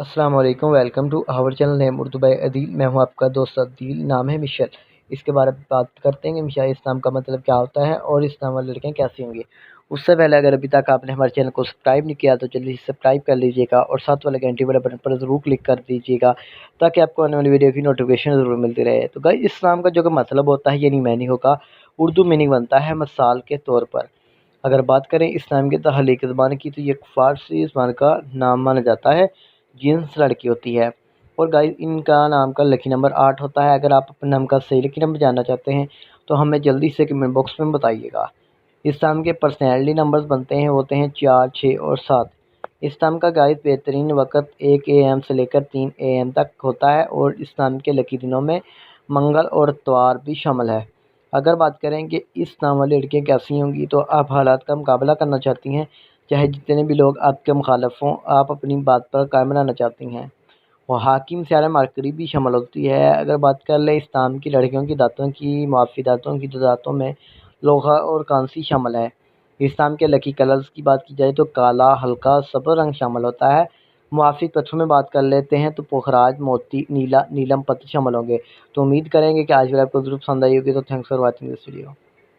अस्सलाम वालेकुम। Welcome to our channel name Urdu by Adeel. मैं हूं आपका दोस्त अदील, नाम है मिशेल। इसके बारे में बात करते हैं कि मिशा इस्लाम का मतलब क्या होता है और इस्लाम वाली लड़कियां कैसी होंगी। उससे पहले अगर अभी तक आपने हमारे चैनल को सब्सक्राइब नहीं किया तो जल्दी से सब्सक्राइब कर लीजिएगा और साथ वाले घंटी वाले बटन पर ज़रूर क्लिक कर दीजिएगा ताकि आपको आने वाली वीडियो की नोटिफिकेशन ज़रूर मिलती रहे। तो गाइस, इस्लाम का जो मतलब होता है यानी मीनिंग होगा, उर्दू मीनिंग बनता है मिसाल के तौर पर। अगर बात करें इस्लाम की तहलीक ज़बान की तो ये फ़ारसी ज़बान का नाम माना जाता है, जिन्स लड़की होती है। और गाइस, इनका नाम का लकी नंबर 8 होता है। अगर आप अपने नाम का सही लकी नंबर जानना चाहते हैं तो हमें जल्दी से कमेंट बॉक्स में बताइएगा। इस्लाम के पर्सनैलिटी नंबर्स बनते हैं होते हैं 4, 6 और 7। इस्लाम का गाइस बेहतरीन वक़्त 1 AM से लेकर 3 AM तक होता है और इस्लाम के लकी दिनों में मंगल और इतवार भी शामिल है। अगर बात करें कि इस्लाम वाली लड़कियाँ कैसी होंगी तो आप हालात का मुकाबला करना चाहती हैं, चाहे जितने भी लोग आपके मुखालफ हों, आप अपनी बात पर कायम रहना चाहती हैं। और हाकिम स्यारा मरकरी भी शामिल होती है। अगर बात कर लें इस्लाम की लड़कियों की दाँतों की मुआफ़ी दाँतों की, तो दाँतों में लोहा और कांसी शामिल है। इस्लाम के लकी कलर्स की बात की जाए तो काला, हल्का सब्ज़ रंग शामिल होता है। मुआफ़ी तत्वों में बात कर लेते हैं तो पुखराज, मोती, नीला, नीलम पत्थर शामिल होंगे। तो उम्मीद करेंगे कि आज भी आपको ज़रूर पसंद आई होगी। तो thanks for watching this video.